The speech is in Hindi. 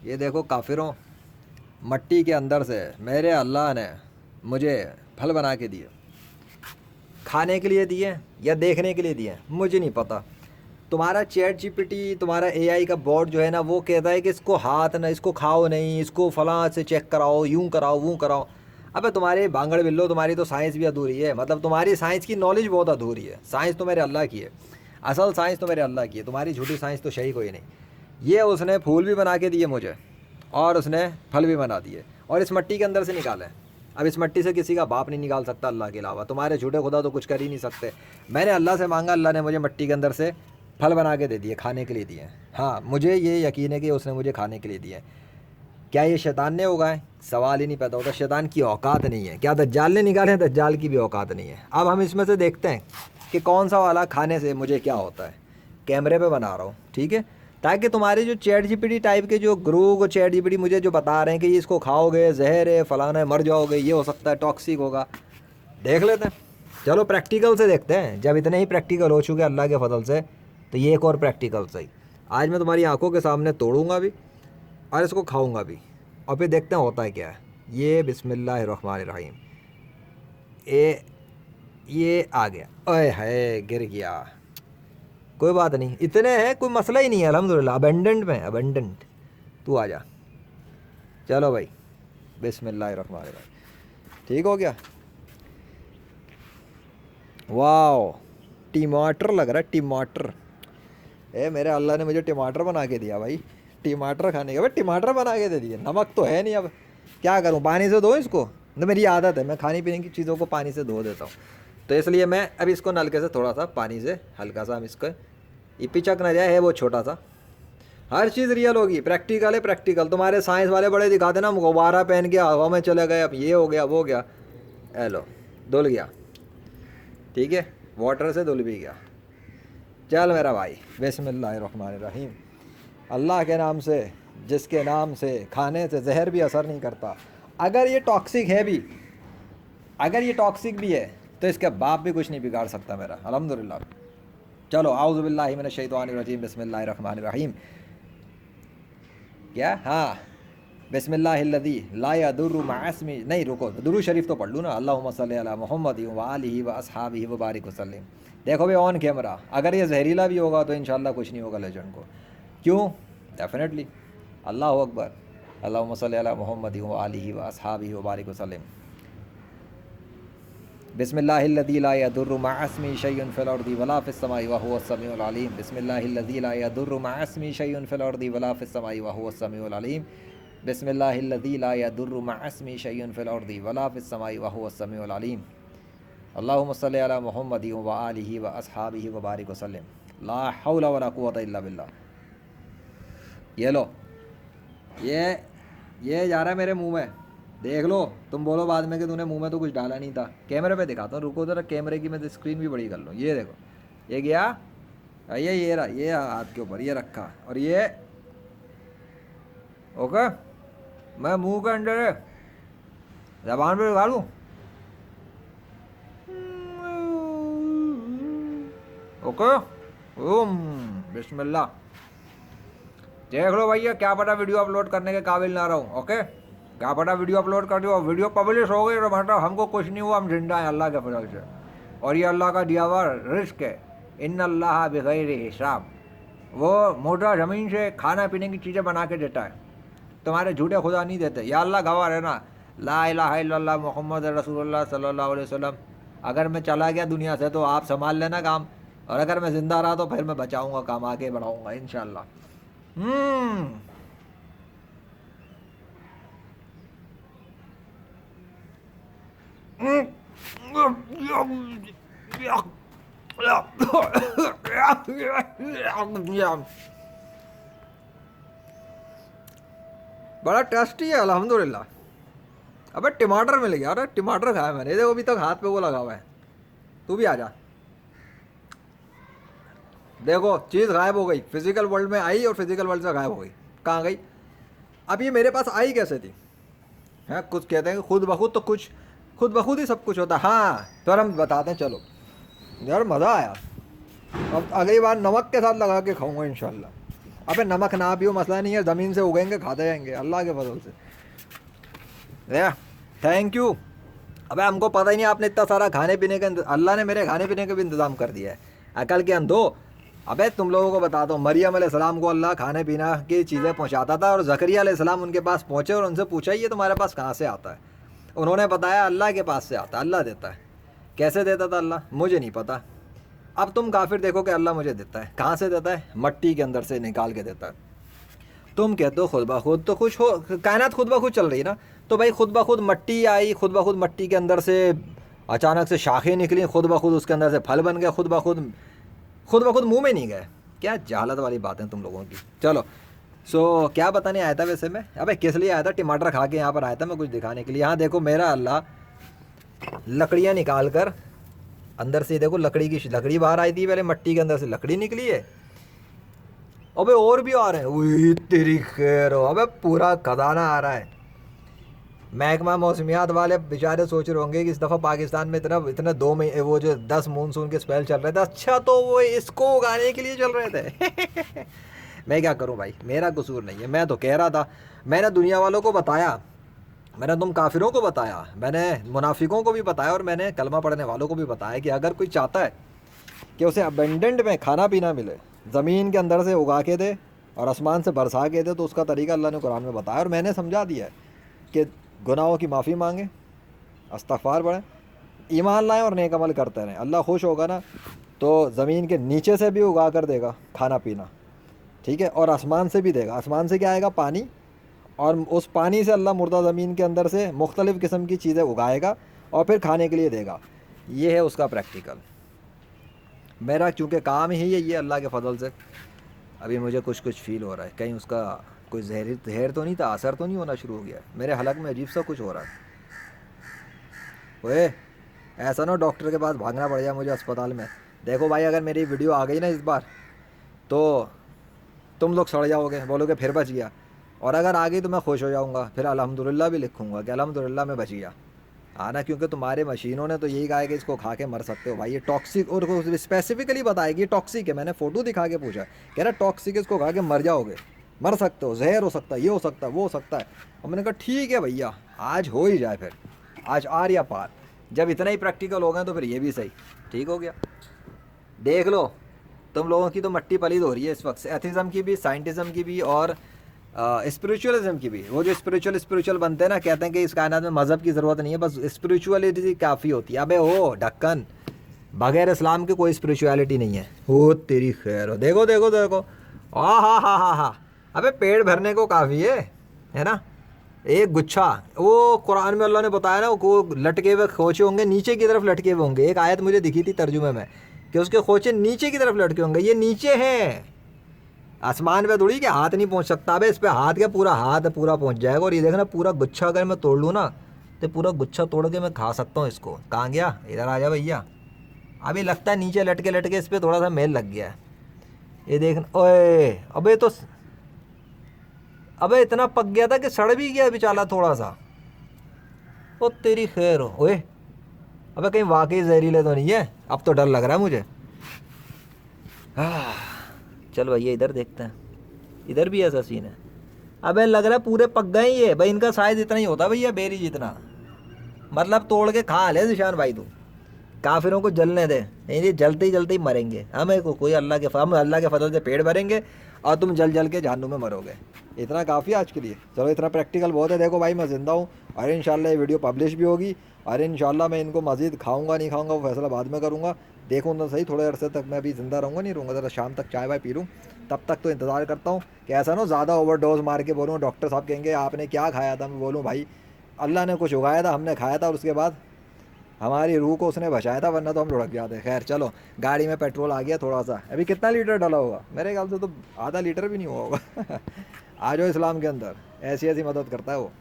ये देखो काफिरों, मट्टी के अंदर से मेरे अल्लाह ने मुझे फल बना के दिए। खाने के लिए दिए या देखने के लिए दिए मुझे नहीं पता। तुम्हारा चैट जीपीटी, तुम्हारा एआई का बॉट जो है ना, वो कहता है कि इसको हाथ ना, इसको खाओ नहीं, इसको फलां से चेक कराओ, यूं कराओ वो कराओ। अबे तुम्हारे बांगड़ बिल्लो, तुम्हारी तो साइंस भी अधूरी है। मतलब तुम्हारी साइंस की नॉलेज बहुत अधूरी है। साइंस तो मेरे अल्लाह की है, असल साइंस तो मेरे अल्लाह की है। तुम्हारी झूठी साइंस तो सही कोई नहीं। ये उसने फूल भी बना के दिए मुझे, और उसने फल भी बना दिए, और इस मट्टी के अंदर से निकाले। अब इस मट्टी से किसी का बाप नहीं निकाल सकता अल्लाह के अलावा। तुम्हारे झूठे खुदा तो कुछ कर ही नहीं सकते। मैंने अल्लाह से मांगा, अल्लाह ने मुझे मट्टी के अंदर से फल बना के दे दिए, खाने के लिए दिए। हाँ, मुझे ये यकीन है कि उसने मुझे खाने के लिए दिए। क्या ये शैतान ने उगाए? सवाल ही नहीं पैदा होता। शैतान की औकात नहीं है। क्या दज्जाल ने निकाले? दज्जाल की भी औकात नहीं है। अब हम इसमें से देखते हैं कि कौन सा वाला खाने से मुझे क्या होता है। कैमरे पे बना रहा हूँ, ठीक है, ताकि तुम्हारे जो चैट जीपीटी टाइप के जो ग्रुप, चैट जीपीटी मुझे जो बता रहे हैं कि ये इसको खाओगे जहर है, फलाना है, मर जाओगे, ये हो सकता है, टॉक्सिक होगा, देख लेते हैं। चलो प्रैक्टिकल से देखते हैं। जब इतने ही प्रैक्टिकल हो चुके अल्लाह के फजल से, तो ये एक और प्रैक्टिकल सही। आज मैं तुम्हारी आंखों के सामने तोड़ूंगा भी और इसको खाऊंगा भी, और फिर देखते हैं होता है क्या है। ये बिस्मिल्लाहिर्रहमानिर्रहीम। ये आ गया, ओए है गिर गया, कोई बात नहीं, इतने हैं, कोई मसला ही नहीं है अल्हम्दुलिल्लाह। अबेंडेंट में अबेंडेंट। तू आ जा, चलो भाई, बिस्मिल्लाहिर्रहमानिर्रहीम। ठीक हो गया। वाह, टमाटर लग रहा है, टमाटर। मेरे अल्लाह ने मुझे टमाटर बना के दिया भाई। टमाटर खाने के, भाई टमाटर बना के दे दिए। नमक तो है नहीं, अब क्या करूं, पानी से धो इसको। तो मेरी आदत है, मैं खाने पीने की चीज़ों को पानी से धो देता हूँ। तो इसलिए मैं अभी इसको नलके से थोड़ा सा पानी से हल्का सा हम इसको, ये पिचक ना जाए, है वो छोटा सा। हर चीज़ रियल होगी, प्रैक्टिकल है प्रैक्टिकल। तुम्हारे साइंस वाले बड़े दिखाते ना, गुब्बारा पहन के हवा में चले गए, अब ये हो गया वो हो गया। हेलो, धुल गया, ठीक है, वाटर से धुल भी गया। चल मेरा भाई, बिस्मिल्लाहिर्रहमानिर्रहीम। अल्लाह के नाम से, जिसके नाम से खाने से जहर भी असर नहीं करता। अगर ये टॉक्सिक है भी, अगर ये टॉक्सिक भी है, तो इसके बाप भी कुछ नहीं बिगाड़ सकता मेरा, अल्हम्दुलिल्लाह। चलो, आउज़ु बिल्लाहि मिनश शैतानिर रजीम, बिस्मिल्लाहिर्रहमानिर्रहीम। क्या? हाँ, बिस्मिल्लाहिल्लज़ी ला यदुर्रु मअस्मी, नहीं रुको, दुरूद शरीफ तो पढ़ लूँ ना। अल्लाहुम्मा सल्ली अला मुहम्मद व आलिहि व अस्हाबिहि व बारिक वसल्लिम। देखो भाई, ऑन कैमरा, अगर ये जहरीला भी होगा तो इंशाल्लाह कुछ नहीं होगा लेजेंड को। क्यों? डेफिनेटली। अल्लाह अकबर। अल्लाहुम्मा सल्ली अला मुहम्मद व आलिहि व अस्हाबिहि व बारिक वसल्लिम। बिस्मिल्लाहिल्लज़ी ला यदुर्रु मअस्मी शैउन फिल अर्दि वला फिस समाई व हुवस समीउल अलीम। बिस्मिल्लाहिल्लज़ी ला यदुर्रु मअस्मी शैउन फिल अर्दि वला फिस समाई व हुवस समीउल अलीम। बिस्मिल्लाहिल्लज़ी ला यदुर्रु मअस्मी शैउन फिल अर्दि वला फिस समाई व हुवस समीउल अलीम। अल्लाहुम्मा सल्ली अला मुहम्मद व आलिहि व अस्हाबिहि व बारिक वसल्लिम। ला हौला वला कुव्वता इल्ला बिल्लाह। ये लो, ये जा रहा है मेरे मुंह में, देख लो। तुम बोलो बाद में कि तूने मुंह में तो कुछ डाला नहीं था। कैमरे पे दिखाता हूँ, रुको जरा, कैमरे की मैं स्क्रीन भी बड़ी कर लूँ। ये देखो, ये गया, ये रहा, ये हाथ के ऊपर ये रखा, और ये ओके, मैं मुंह के अंदर है, जबान पे लगा लूँ। ओके, बिस्मिल्लाह। देख लो भैया, क्या पता वीडियो अपलोड करने के काबिल ना रहूँ। ओके, क्या पता वीडियो अपलोड कर दो, वीडियो पब्लिश हो गई तो मतलब हमको कुछ नहीं हुआ, हम जिंदा हैं अल्लाह के फजल से। और ये अल्लाह का दिया हुआ रिस्क है। इन्ना अल्लाह बिगैर हिसाब, वो मोटा ज़मीन से खाना पीने की चीज़ें बना के देता है, तुम्हारे झूठे खुदा नहीं देते। या अल्लाह गवाह है ना, ला इलाहा इल्लल्लाह मुहम्मद रसूलुल्लाह सल्लल्लाहु अलैहि वसल्लम। अगर मैं चला गया दुनिया से तो आप संभाल लेना काम, और अगर मैं ज़िंदा रहा तो फिर मैं बचाऊँगा काम, आगे बढ़ाऊँगा इंशाअल्लाह। बड़ा टेस्टी है अल्हम्दुलिल्लाह। अबे टमाटर मिल गया, अरे टमाटर खाया मैंने, देखो अभी तक हाथ पे वो लगा हुआ है। तू भी आ जा। देखो चीज़ गायब हो गई, फिजिकल वर्ल्ड में आई और फिजिकल वर्ल्ड से गायब हो गई। कहाँ गई? अब ये मेरे पास आई कैसे थी? हैं, कुछ कहते हैं कि खुद ब खुद, तो कुछ खुद ब खुद ही सब कुछ होता है। हाँ, तो हम बताते हैं, चलो यार, मज़ा आया। अब अगली बार नमक के साथ लगा के खाऊंगा इंशाल्लाह। अबे नमक ना पियो मसला नहीं है, ज़मीन से उगेंगे खाते जाएंगे अल्लाह के फजल से। Thank you. अबे हमको पता ही नहीं आपने इतना सारा खाने पीने का अल्लाह ने मेरे खाने पीने का भी इंतज़ाम कर दिया है। अकल के अंधो। अबे तुम लोगों को बताता हूँ, मरियम अलैहिस्सलाम को अल्लाह खाने पीना की चीज़ें पहुँचाता था और ज़करिया अलैहिस्सलाम उनके पास पहुँचे और उनसे पूछा ये तुम्हारे पास कहाँ से आता है। उन्होंने बताया अल्लाह के पास से आता है, अल्लाह देता है। कैसे देता था अल्लाह, मुझे नहीं पता। अब तुम काफिर देखो कि अल्लाह मुझे देता है, कहाँ से देता है, मट्टी के अंदर से निकाल के देता है। तुम कहते हो खुद ब खुद, तो खुश हो, कायनात खुद ब खुद चल रही है ना, तो भाई खुद ब खुद मट्टी आई, खुद ब खुद मट्टी के अंदर से अचानक से शाखें निकली, खुद ब खुद उसके अंदर से फल बन गए, खुद ब खुद मुंह में नहीं गए। क्या जाहलत वाली बातें तुम लोगों की। चलो क्या बताने आया था वैसे मैं, अबे किस लिए आया था, टमाटर खा के यहाँ पर आया था मैं कुछ दिखाने के लिए। यहाँ देखो मेरा अल्लाह लकड़ियाँ निकाल कर अंदर से, देखो लकड़ी बाहर आई थी, पहले मट्टी के अंदर से लकड़ी निकली है। अबे और भी आ रहे हैं, वही तेरी खैर हो। अबे पूरा खजाना आ रहा है। महकमा मौसमियात वाले बेचारे सोच रहे होंगे कि इस दफ़ा पाकिस्तान में इतना 2 महीने वो जो 10 मानसून के स्पेल चल रहे थे, अच्छा तो वो इसको उगाने के लिए चल रहे थे। मैं क्या करूं भाई, मेरा कसूर नहीं है। मैं तो कह रहा था, मैंने दुनिया वालों को बताया, मैंने तुम काफिरों को बताया, मैंने मुनाफिकों को भी बताया और मैंने कलमा पढ़ने वालों को भी बताया कि अगर कोई चाहता है कि उसे अबेंडेंट में खाना पीना मिले, ज़मीन के अंदर से उगा के दे और आसमान से बरसा के दे, तो उसका तरीका अल्लाह ने कुरान में बताया और मैंने समझा दिया है कि गुनाहों की माफ़ी मांगे, इस्तग़फ़ार पढ़ें, ईमान लाएँ और नेक अमल करते रहें। अल्लाह खुश होगा ना तो ज़मीन के नीचे से भी उगा कर देगा खाना पीना, ठीक है, और आसमान से भी देगा। आसमान से क्या आएगा, पानी, और उस पानी से अल्लाह मुर्दा ज़मीन के अंदर से मुख्तलिफ़ किस्म की चीज़ें उगाएगा और फिर खाने के लिए देगा। ये है उसका प्रैक्टिकल। मेरा चूँकि काम ही है ये, अल्लाह के फ़ज़ल से अभी मुझे कुछ फील हो रहा है, कहीं उसका कोई जहर तो नहीं था, असर तो नहीं होना शुरू हो गया। मेरे हलक में अजीब सा कुछ हो रहा है। ओए ऐसा ना डॉक्टर के पास भागना पड़ जाए मुझे अस्पताल में। देखो भाई अगर मेरी वीडियो आ गई ना इस बार तो तुम लोग सड़ जाओगे, बोलोगे फिर बच गया, और अगर आ गई तो मैं खुश हो जाऊँगा, फिर अल्हम्दुलिल्लाह भी लिखूँगा कि अल्हम्दुलिल्लाह मैं बच गया। ना, क्योंकि तुम्हारे मशीनों ने तो यही कहा है कि इसको खा के मर सकते हो भाई, ये टॉक्सिक, और स्पेसिफिकली बताएगी टॉक्सिक है। मैंने फ़ोटो दिखा के पूछा, कह रहा टॉक्सिक है, इसको खा के मर जाओगे, मर सकते हो, जहर हो सकता है, ये हो सकता है, वो हो सकता है। और मैंने कहा ठीक है भैया, आज हो ही जाए, फिर आज आर या पार। जब इतना ही प्रैक्टिकल हो गया तो फिर ये भी सही ठीक हो गया। देख लो तुम लोगों की तो मट्टी पलीद हो रही है इस वक्त, एथिज़म की भी, साइंटिज़म की भी और स्पिरिचुअलिज्म की भी। वो जो स्पिरिचुअल बनते हैं ना, कहते हैं कि इस कायनात में मज़हब की ज़रूरत नहीं है, बस स्पिरिचुअलिटी काफ़ी होती है। अबे ओ ढक्कन, बगैर इस्लाम के कोई स्पिरिचुअलिटी नहीं है। हो तेरी खैर हो, देखो देखो देखो, हा। अबे पेट भरने को काफ़ी है ना, एक गुच्छा। वो कुरान में अल्लाह ने बताया ना, वो लटके हुए खोचे होंगे, नीचे की तरफ लटके हुए होंगे। एक आयत मुझे दिखी थी तर्जुमे में कि उसके खोचे नीचे की तरफ लटके होंगे, ये नीचे हैं, आसमान पे थोड़ी कि हाथ नहीं पहुंच सकता। अबे इस पे हाथ क्या, पूरा हाथ पूरा पहुंच जाएगा। और ये देखना पूरा गुच्छा अगर मैं तोड़ लूँ ना, तो पूरा गुच्छा तोड़ के मैं खा सकता हूँ इसको। कहाँ गया, इधर आ जा भैया। अभी लगता है नीचे लटके इस पर थोड़ा सा मेल लग गया है। ये देखना, ओए अबे इतना पक गया था कि सड़ भी गया बेचारा थोड़ा सा। ओ तेरी खैर हो। ओए अबे कहीं वाकई जहरीले तो नहीं है, अब तो डर लग रहा है मुझे। चल भैया इधर देखते हैं, इधर भी ऐसा सीन है। अबे लग रहा है पूरे पक गए ही है भाई, इनका साइज इतना ही होता भैया, बेरी जितना। मतलब तोड़ के खा ले निशान भाई तू, काफिरों को जलने दे, नहीं जलते ही मरेंगे। हमें को कोई हम अल्लाह के फजल से पेट भरेंगे और तुम जल के जहन्नुम में मरोगे। इतना काफ़ी आज के लिए। चलो इतना प्रैक्टिकल बहुत है। देखो भाई मैं ज़िंदा हूँ और इंशाल्लाह ये वीडियो पब्लिश भी होगी और इंशाल्लाह मैं इनको मज़ीद खाऊंगा नहीं खाऊंगा वो फैसला बाद में करूँगा। देखूँ तो सही, थोड़े अरसे तक मैं अभी ज़िंदा रहूँगा नहीं रहूँगा, ज़रा शाम तक चाय वाय पी लूँ, तब तक तो इंतज़ार करता हूँ कि ऐसा ना ज़्यादा ओवरडोज मार के बोलूँ, डॉक्टर साहब कहेंगे आपने क्या खाया था, मैं बोलूँ भाई अल्लाह ने कुछ उगाया था, हमने खाया था और उसके बाद हमारी रूह को उसने बचाया था, वरना तो हम लुढ़क जाते। खैर चलो, गाड़ी में पेट्रोल आ गया थोड़ा सा। अभी कितना लीटर डाला होगा, मेरे ख्याल से तो आधा लीटर भी नहीं हुआ होगा। आ जाओ इस्लाम के अंदर, ऐसी मदद करता है वो।